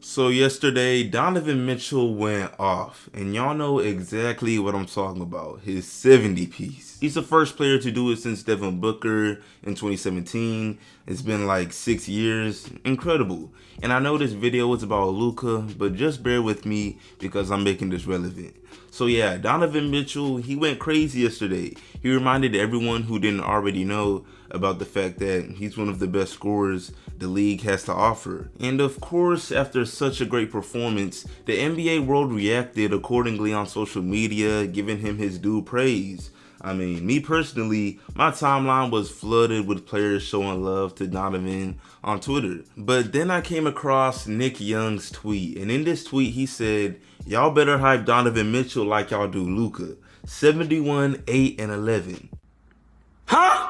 So yesterday, Donovan Mitchell went off, and y'all know exactly what I'm talking about, his 70 piece. He's the first player to do it since Devin Booker in 2017. It's been like 6 years, incredible. And I know this video is about Luca, but just bear with me because I'm making this relevant. So yeah, Donovan Mitchell, he went crazy yesterday. He reminded everyone who didn't already know about the fact that he's one of the best scorers the league has to offer. And of course, after such a great performance, the NBA world reacted accordingly on social media, giving him his due praise. I mean, me personally, my timeline was flooded with players showing love to Donovan on Twitter. But then I came across Nick Young's tweet, and in this tweet he said, "Y'all better hype Donovan Mitchell like y'all do Luca. 71, 8, and 11. Huh?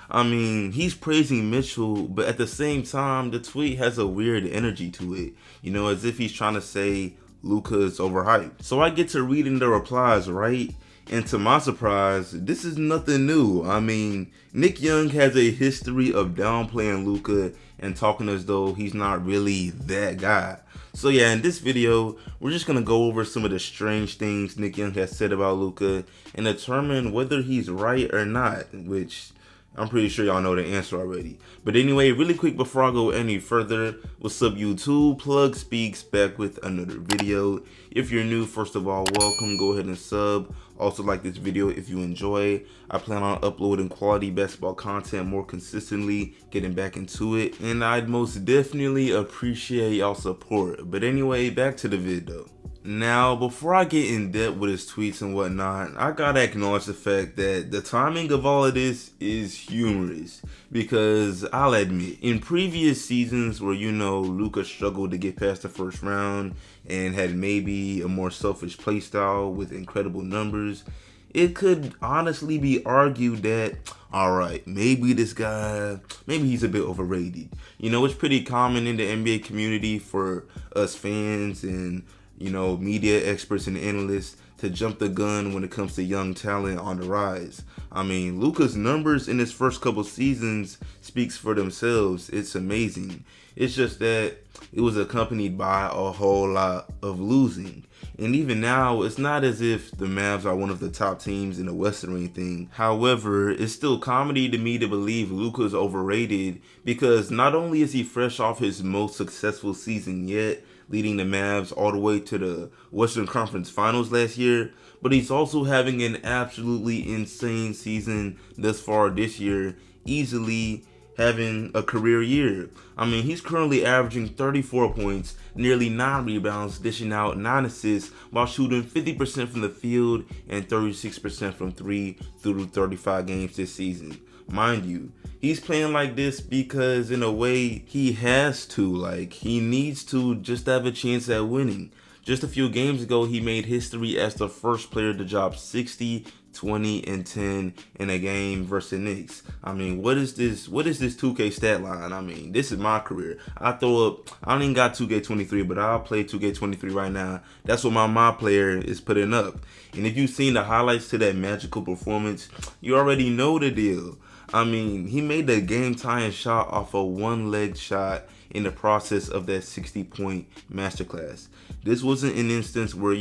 I mean, he's praising Mitchell, but at the same time, the tweet has a weird energy to it. You know, as if he's trying to say Luca is overhyped. So I get to reading the replies, right? And to my surprise, this is nothing new. I mean, Nick Young has a history of downplaying Luca and talking as though he's not really that guy. So yeah, in this video, we're just gonna go over some of the strange things Nick Young has said about Luca and determine whether he's right or not, which I'm pretty sure y'all know the answer already. But anyway, really quick before I go any further, what's up YouTube? Plug Speaks back with another video. If you're new, first of all, welcome. Go ahead and sub. Also like this video if you enjoy. I plan on uploading quality basketball content more consistently, getting back into it, and I'd most definitely appreciate y'all support. But anyway, back to the video. Now, before I get in depth with his tweets and whatnot, I gotta acknowledge the fact that the timing of all of this is humorous. Because I'll admit, in previous seasons where Luca struggled to get past the first round and had maybe a more selfish playstyle with incredible numbers, it could honestly be argued that, alright, maybe this guy, maybe he's a bit overrated. It's pretty common in the NBA community for us fans and media experts and analysts to jump the gun when it comes to young talent on the rise. I mean, Luka's numbers in his first couple seasons speaks for themselves. It's amazing. It's just that it was accompanied by a whole lot of losing. And even now, it's not as if the Mavs are one of the top teams in the West or anything. However, it's still comedy to me to believe Luka's overrated because not only is he fresh off his most successful season yet, leading the Mavs all the way to the Western Conference Finals last year, but he's also having an absolutely insane season thus far this year, easily having a career year. I mean, he's currently averaging 34 points, nearly 9 rebounds, dishing out 9 assists while shooting 50% from the field and 36% from 3 through 35 games this season. Mind you, he's playing like this because in a way he has to, like he needs to just have a chance at winning. Just a few games ago, he made history as the first player to drop 60, 20, and 10 in a game versus the Knicks. I mean, what is this 2K stat line? I mean, this is my career. I don't even got 2K23, but I'll play 2K23 right now. That's what my player is putting up. And if you've seen the highlights to that magical performance, you already know the deal. I mean, he made the game-tying shot off a one-leg shot in the process of that 60-point masterclass. This wasn't an instance where,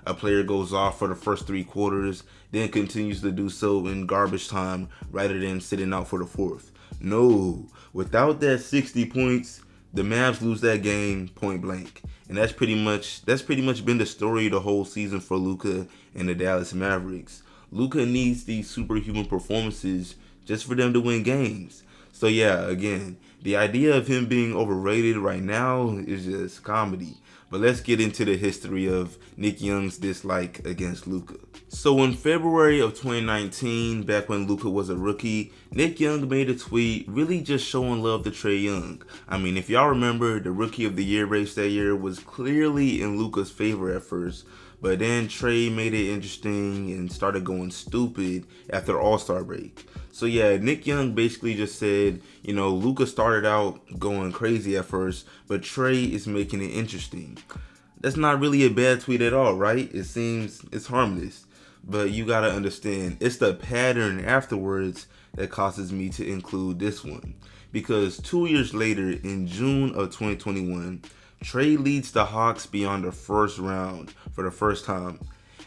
a player goes off for the first 3 quarters, then continues to do so in garbage time rather than sitting out for the fourth. No, without that 60 points, the Mavs lose that game point blank. And that's pretty much been the story the whole season for Luka and the Dallas Mavericks. Luka needs these superhuman performances just for them to win games. So yeah, again, the idea of him being overrated right now is just comedy. But let's get into the history of Nick Young's dislike against Luka. So in February of 2019, back when Luka was a rookie, Nick Young made a tweet really just showing love to Trae Young. I mean, if y'all remember, the Rookie of the Year race that year was clearly in Luka's favor at first, but then Trae made it interesting and started going stupid after All-Star break. So yeah, Nick Young basically just said, Luka started out going crazy at first, but Trae is making it interesting. That's not really a bad tweet at all, right? It seems it's harmless. But you gotta understand, it's the pattern afterwards that causes me to include this one. Because 2 years later, in June of 2021, Trey leads the Hawks beyond the first round for the first time.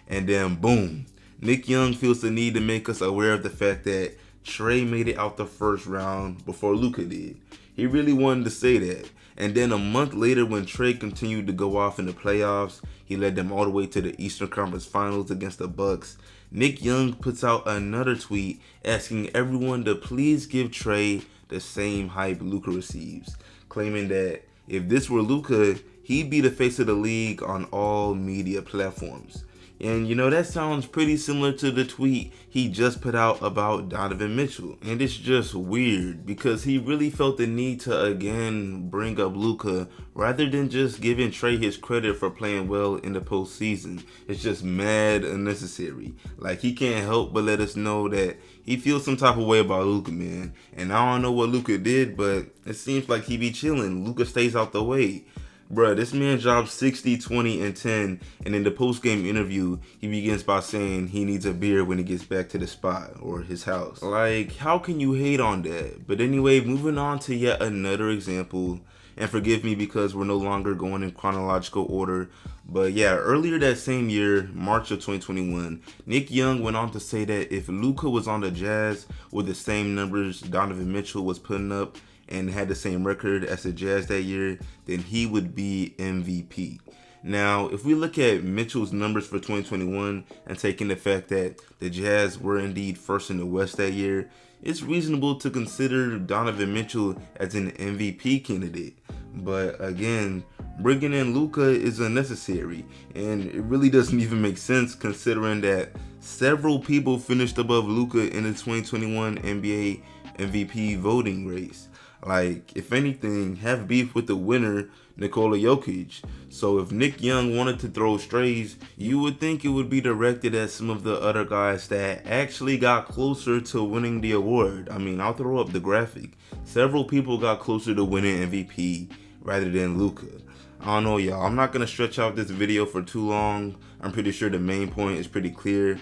And then boom, Nick Young feels the need to make us aware of the fact that Trey made it out the first round before Luka did. He really wanted to say that. And then a month later, when Trey continued to go off in the playoffs, he led them all the way to the Eastern Conference Finals against the Bucks. Nick Young puts out another tweet asking everyone to please give Trey the same hype Luka receives, claiming that if this were Luka, he'd be the face of the league on all media platforms. And you know, that sounds pretty similar to the tweet he just put out about Donovan Mitchell. And it's just weird because he really felt the need to again bring up Luka rather than just giving Trey his credit for playing well in the postseason. It's just mad unnecessary. Like, he can't help but let us know that he feels some type of way about Luka, man. And I don't know what Luka did, but it seems like he be chilling. Luka stays out the way. Bruh, this man drops 60, 20, and 10, and in the post-game interview, he begins by saying he needs a beer when he gets back to the spot, or his house. Like, how can you hate on that? But anyway, moving on to yet another example, and forgive me because we're no longer going in chronological order, but yeah, earlier that same year, March of 2021, Nick Young went on to say that if Luka was on the Jazz with the same numbers Donovan Mitchell was putting up, and had the same record as the Jazz that year, then he would be MVP. Now, if we look at Mitchell's numbers for 2021 and taking the fact that the Jazz were indeed first in the West that year, it's reasonable to consider Donovan Mitchell as an MVP candidate. But again, bringing in Luka is unnecessary, and it really doesn't even make sense considering that several people finished above Luka in the 2021 NBA MVP voting race. Like, if anything, have beef with the winner, Nikola Jokic. So if Nick Young wanted to throw strays, you would think it would be directed at some of the other guys that actually got closer to winning the award. I mean, I'll throw up the graphic. Several people got closer to winning MVP rather than Luka. I don't know, y'all. I'm not going to stretch out this video for too long. I'm pretty sure the main point is pretty clear.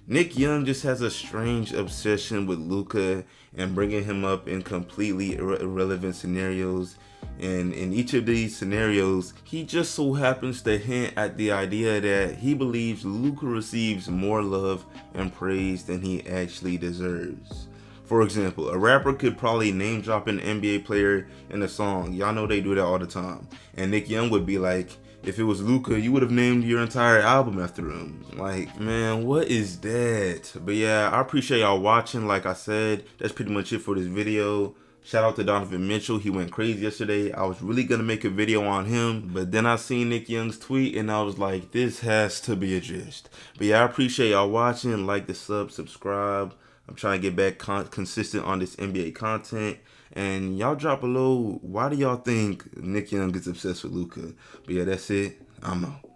Nick Young just has a strange obsession with Luka and bringing him up in completely irrelevant scenarios. And in each of these scenarios, he just so happens to hint at the idea that he believes Luka receives more love and praise than he actually deserves. For example, a rapper could probably name drop an NBA player in a song. Y'all know they do that all the time. And Nick Young would be like, if it was Luka, you would have named your entire album after him. Like, man, what is that? But yeah, I appreciate y'all watching. Like I said, that's pretty much it for this video. Shout out to Donovan Mitchell. He went crazy yesterday. I was really going to make a video on him, but then I seen Nick Young's tweet and I was like, this has to be a gist. But yeah, I appreciate y'all watching. Like the sub, subscribe. I'm trying to get back consistent on this NBA content. And y'all drop below, why do y'all think Nick Young is obsessed with Luka? But yeah, that's it. I'm out.